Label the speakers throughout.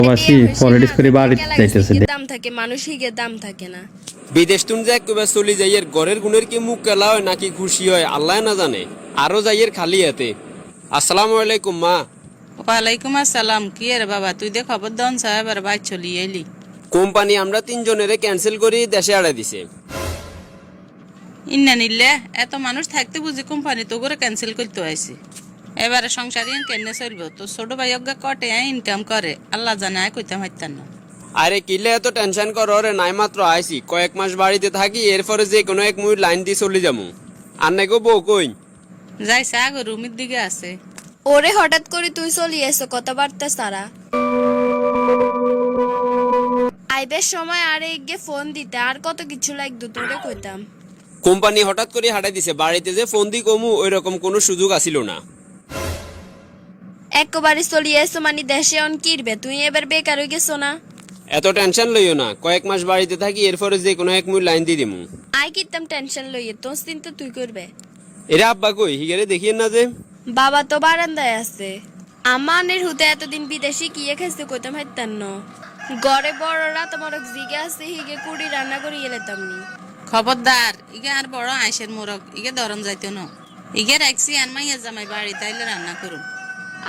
Speaker 1: প্রবাসী পলিটিক্স করে বাড়িতে যাইতেছে
Speaker 2: দাম থাকে মানুষই গে দাম থাকে না।
Speaker 3: বিদেশ তুন যে একবার চলি যাইয়ের ঘরের গুণের কি মুখ কেলা হয় নাকি খুশি হয় আল্লাহ না জানে। আরো যাইয়ের খালি হাতে। আসসালামু আলাইকুম মা।
Speaker 4: ওয়ালাইকুম আসসালাম। কি রে বাবা, তুই দে খবর দন সাহেব আর বাইর চলি এলি।
Speaker 3: কোম্পানি আমরা তিনজনের ক্যান্সেল করে দেশে আড়াই দিছে।
Speaker 4: ইন্না নিলে এত মানুষ থাকতে বুঝি কোম্পানি তো করে ক্যান্সেল করতে আইছি। এবারে সংসারিয়ান কেনে চলবো? তো ছোট ভাই অজ্ঞা কটে ইনকাম করে আল্লাহ জানে, আয় কইতাম হাইতাম না।
Speaker 3: আরে কিলে এত টেনশন করো রে, নাই মাত্র আইছি কয়েক মাস বাড়িতে থাকি, এরপরে যে কোনো এক মুই লাইন দিয়ে চলে যাবো। আর নাকি বউ কই?
Speaker 4: যাইছে আগে রুমের দিকে আছে।
Speaker 2: ওরে হঠাৎ করে তুই চলি এসো কথাবার্তা সারা। আইবের সময় আরে গে ফোন দিতে আর কত কিছু লাগতো তোরে কইতাম।
Speaker 3: কোম্পানি হঠাৎ করে হাঁটাই দিছে, বাড়িতে যে ফোন দি কমু ওই রকম কোনো সুযোগ আসিল না।
Speaker 2: একবারে চলি এসো মানে দেশে অন কিরবে, তুই এবার বেকার হয়ে গেছো না।
Speaker 3: এত টেনশন লইও না, কয়েক মাস বাড়িতে থাকি, এরপরে যে কোনো এক মুই লাইন দিয়ে দিমু।
Speaker 2: আই কিতাম টেনশন লইয়ে, তোর চিন্তা তুই করবে।
Speaker 3: এরা আব্বা কই হিগারে দেখিয়েন না যে?
Speaker 2: বাবা তো বারান্দায় আছে। আমানের হুতে এতদিন বিদেশি কিয়ে খাইছে কইতাম হাইতাম ন। ঘরে বড়রা তোমার জিগে আছে হিগে কুড়ি রান্না করি এলেতাম নি।
Speaker 4: খবরদার, ইগে আর বড় আইসের মোরগ ইগে ধরন যাইতো না। ইগে রাখছি আর মাইয়া জামাই বাড়ি তাইলে রান্না করুন।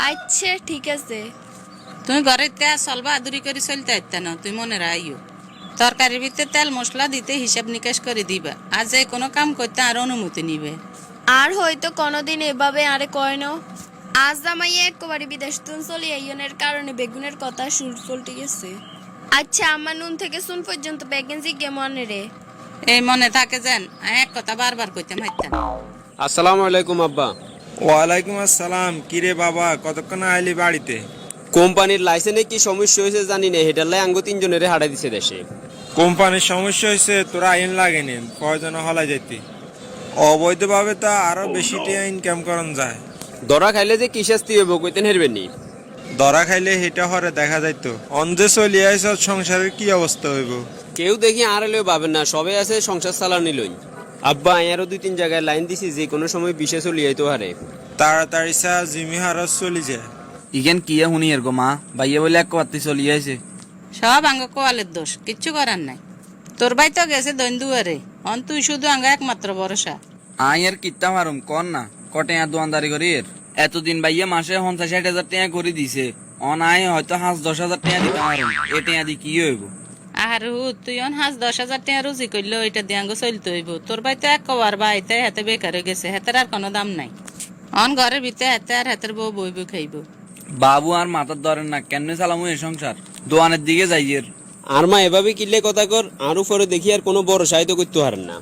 Speaker 2: আচ্ছা ঠিক আছে।
Speaker 4: তুমি ঘরে তেল চলবা আদুরি করে চলতে আইতা না, তুই মনে রাখিও। তরকারির ভিতরে তেল মশলা দিতে হিসাব নিকাশ করে দিবা, আর যে কোনো কাম করতে আর অনুমতি নিবে।
Speaker 2: আর হয়তো কোনোদিন এভাবে আরে কয় ন। আজ জামাই একবারে বিদেশ তুন চলি আইনের কারণে বেগুনের কথা শুট ফলতে গেছে। আচ্ছা আমার নুন থেকে শুন পর্যন্ত বেগুন জিগে মনে রে।
Speaker 4: এই মনে থাকে যেন এক কথা বারবার কইতে মাইতা না।
Speaker 3: আসসালামু আলাইকুম আব্বা।
Speaker 5: ওয়ালাইকুম আসসালাম। কিরে বাবা, কতক্ষণ আইলি বাড়িতে?
Speaker 3: কোম্পানির লাইসেন্সে কি সমস্যা হয়েছে জানি না, হেটার আঙ্গ তিনজনের হারাই দিছে দেশে।
Speaker 5: কোম্পানির সমস্যা হয়েছে, তোরা আইন লাগেনি কয়জন হলা যাইতি। অবৈধভাবে তো আরো বেশি টাকা ইনকাম করন যায়।
Speaker 3: ধরা খাইলে যে কি শাস্তি হইব কইতেন হেরবেন নি।
Speaker 5: ধরা খাইলে হেটা হরে দেখা যাইতো। অন্ধে চলি আইস, সংসারের কি অবস্থা হইব?
Speaker 3: কেউ দেখি আর এলেও ভাবেন না, সবাই আছে সংসার চালানি লই। আব্বা আরো 2-3 জায়গায় লাইন দিছি, যে কোনো সময় বিশে চলি আইতো হারে।
Speaker 5: তাড়াতাড়ি চা জিমি হারস চলি যায়।
Speaker 6: ইগেন কিয়া শুনি এর গো মা, বাইয়ে বলে এক বাতি চলি আইছে।
Speaker 4: সব আঙ্গ কোয়ালের দোষ, কিচ্ছু করার নাই। তোর ভাই তো গেছে দৈন্দুয়ারে, অন তুই শুধু আঙ্গ একমাত্র ভরসা।
Speaker 6: আই আর কিত্তা মারুম কর না, কটে আর দোয়ানদারি করি এর। এতদিন বাইয়ে মাসে 50-60 হাজার টাকা করে দিছে, অন আই হয়তো 5-10 হাজার টাকা দিতে মারুম। এ টাকা দি কি হইব?
Speaker 4: আর তুই অন 5-10 হাজার টাকা রুজি করলো, এটা দিয়ে আঙ্গ চলতে হইব। তোর ভাই তো এক কবার বাইতে হাতে বেকার হয়ে গেছে, হাতের আর কোনো দাম নাই। অন ঘরের ভিতরে হাতে আর হাতের বউ বইব খাইব।
Speaker 6: বাবু আর মাথার ধরেন না, কেমনে চালামু এই সংসার? দোয়ানের দিকে যাইয়ের।
Speaker 3: আর মা এভাবে কিনলে কথা কর, আর উপরে দেখি আর কোনো বড় সাহিত্য করতে পারেন না।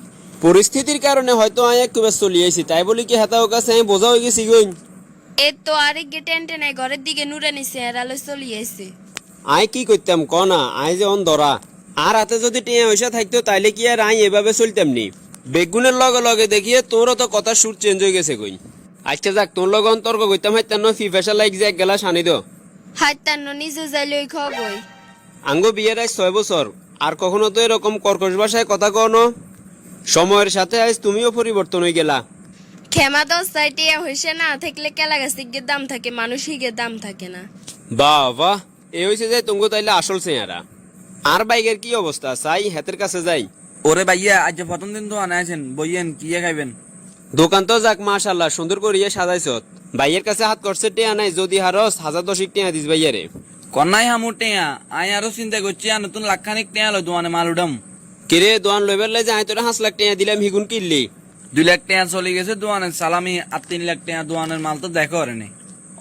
Speaker 3: পরিস্থিতির কারণে হয়তো আমি একটু ব্যস্ত চলে আইছি, তাই বলি কি হাতাও কাছে আমি বোঝা হয়ে গেছি গই।
Speaker 2: এ তো আরেক গে টেন্টে নাই, ঘরের দিকে নুরে নিছে আর আলো চলি আইছে।
Speaker 3: আই কি করতাম ক না, আই যে অন ধরা আর হাতে যদি টিয়া পয়সা থাকতো তাইলে কি আর আই এভাবে চলতাম নি। বেগুনের লগে লগে দেখিয়ে তোরও তো কথা সুর চেঞ্জ হয়ে গেছে কই। আচ্ছা যাক, তোর লগে তর্ক করতাম হাইতাম না, ফিফাসা লাইক যে এক গেলাস আনি দো।
Speaker 2: হাইতান্ন নিজে যাইলে ওই খাওয়া গই।
Speaker 3: আঙ্গ বিয়ের আজ 6 বছর, আর কখনো তো এরকম কর্কশ ভাষায় কথা কও না। সময়ের সাথে আজ তুমিও পরিবর্তন হয়ে গেলা।
Speaker 2: খেমা দশ সাইটিয়া হইছে না থাকলে কেলা গাছে গে দাম থাকে মানুষই গে দাম থাকে না।
Speaker 3: বাহ বাহ, এ হয়েছে যে তুঙ্গ তাইলে আসল চেহারা। আর বাইকের কি অবস্থা, চাই হাতের কাছে যাই।
Speaker 6: ওরে বাইয়া আজ প্রথম দিন দোয়ানে আছেন, বইয়েন কিয়া খাইবেন?
Speaker 3: দোকান তো যাক মাশাল্লাহ সুন্দর করিয়া সাজাইছ। ভাইয়ের কাছে হাত করছে টেয়া নাই, যদি হারস 1010 টেয়া দিস ভাইয়ারে।
Speaker 6: কন্যাই হামু টেয়া, আই আরো চিন্তা করছি আর নতুন লাখখানিক টেয়া লয় দোয়ানে মাল উঠাম।
Speaker 3: কিরে দোয়ান লইবার লাই যে আই তোরা 5 লাখ টেয়া দিলাম, হিগুন কিনলি?
Speaker 6: 2 লাখ টাকা চলে গেছে দোয়ানের সালামি, আর 3 লাখ টাকা দোয়ানের মাল তো দেখো রে।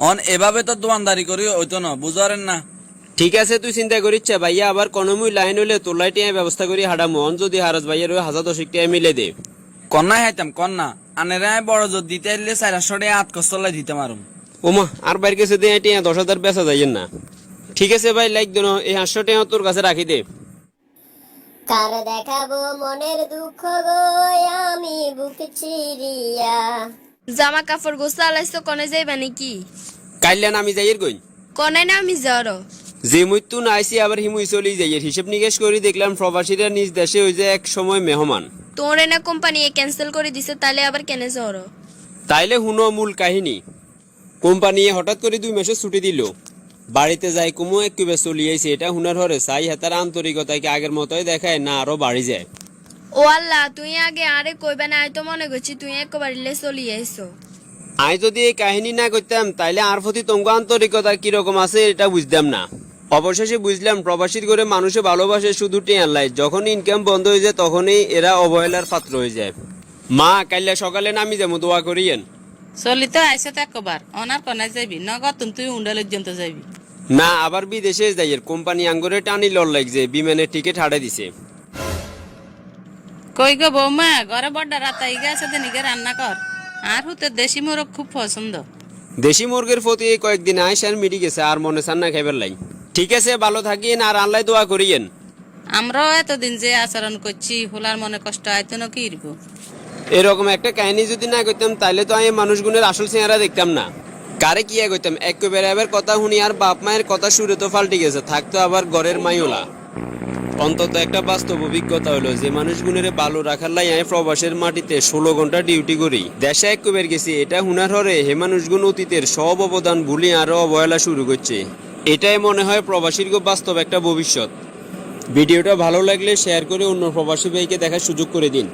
Speaker 6: অন এভাবে তো দোয়ানদারি করি হইতো না, বুঝারেন না?
Speaker 3: ঠিক আছে তুই চিন্তা করিচ্ছে ভাইয়া, আবার কোনমুই লাইন হইলে তোলাই টেয়া ব্যবস্থা করি হাডামু। অন যদি হারস ভাইয়ার 1010 টেয়া মিলে দে।
Speaker 6: কন্যাই হাইতাম কন্যা আনেরা বড় জোর দিতে এলে 400 টাকা 8 কষ্টলাই দিতে মারুম।
Speaker 3: ওমা আর বাইর কাছে দে টেয়া 10,000 বেচা যাইয়েন না। ঠিক আছে ভাই, লাইক দেন, এই 500 টেয়া তোর কাছে রাখি দে।
Speaker 7: কার দেখাবো মনের দুঃখ গো, আমি বুক চিরিয়া।
Speaker 2: জামা কাপড় গোছালাইছো কনে যাইবা নাকি?
Speaker 3: কাইলেন আমি যাইয়ের কই।
Speaker 2: কনে না আমি যাওয়ারও।
Speaker 3: যে মৃত্যু না আইসি আবার হিমুই চলি যাইয়ের। হিসেব নিকেশ করি দেখলাম প্রবাসীরা নিজ দেশে হয়ে যায় এক সময় মেহমান।
Speaker 2: তোরে না কোম্পানি ক্যান্সেল করে দিছে, তাহলে আবার কেনে যাওয়ারও?
Speaker 3: তাইলে হুনো মূল কাহিনী। কোম্পানি হঠাৎ করে 2 মাসের ছুটি দিল। বাড়িতে যাই কুমু একটু চলিয়েছে এটা হুনার হরে চাই হেতার আন্তরিকতাকে আগের মতোই দেখায় না আরো বাড়ি যায়।
Speaker 2: ও আল্লাহ, তুই আগে আরে কইবে না, আমি তো মনে করছি তুই একবারে চলি আইছো।
Speaker 3: আমি যদি এই কাহিনী না করতাম তাইলে আর প্রতি তোমাকে আন্তরিকতা কিরকম আছে এটা বুঝতাম না। অবশেষে বুঝলাম প্রবাসীর করে মানুষে ভালোবাসে শুধু টেয়ার লাই, যখন ইনকাম বন্ধ হয়ে যায় তখনই এরা অবহেলার পাত্র হয়ে যায়। মা কাইলা সকালে নামি যাবো, দোয়া করিয়েন।
Speaker 4: চলি তো আইসে তো একবার অনার কনায় যাবি নগদ তুই উন্ডা পর্যন্ত যাবি
Speaker 3: না আবার বিদেশে যাইয়ের কোম্পানি আঙ্গুরে টানি লড় লাগছে, বিমানের টিকিট হাড়ে দিছে।
Speaker 4: কই গো বৌমা, ঘরে বড় রাতাই গেছে দিনিকে রান্না কর। আর হুতে দেশি মোরগ খুব পছন্দ।
Speaker 3: দেশি মুরগির প্রতি এই কয়েকদিন আয়সার মিটি গেছে, আর মনে চান না খাইবার লাই। ঠিক আছে, ভালো থাকিন আর আল্লাহ দোয়া করিয়েন।
Speaker 4: আমরাও এতদিন যে আচরণ করছি হোলার মনে কষ্ট আইতো না কি ইরবো।
Speaker 3: এরকম একটা কাহিনী যদি না করতাম তাইলে তো আমি মানুষগুনের আসল চেহারা দেখতাম না। কারে কি করতাম, একেবারে আবার কথা শুনি আর বাপ মায়ের কথা শুনে তো পাল্টে গেছে, থাকতো আবার ঘরের মাইওলা। অন্তত একটা বাস্তব অভিজ্ঞতা হলো যে মানুষগুনের ভালো রাখার লাই আমি প্রবাসের মাটিতে 16 ঘন্টা ডিউটি করি, দেশে একবার গেছি। এটা হুনার হরে হে মানুষগুন অতীতের সব অবদান ভুলি আরো অবহেলা শুরু করছে। এটাই মনে হয় প্রবাসীর বাস্তব একটা ভবিষ্যৎ। ভিডিওটা ভালো লাগলে শেয়ার করে অন্য প্রবাসী ভাইকে দেখার সুযোগ করে দিন।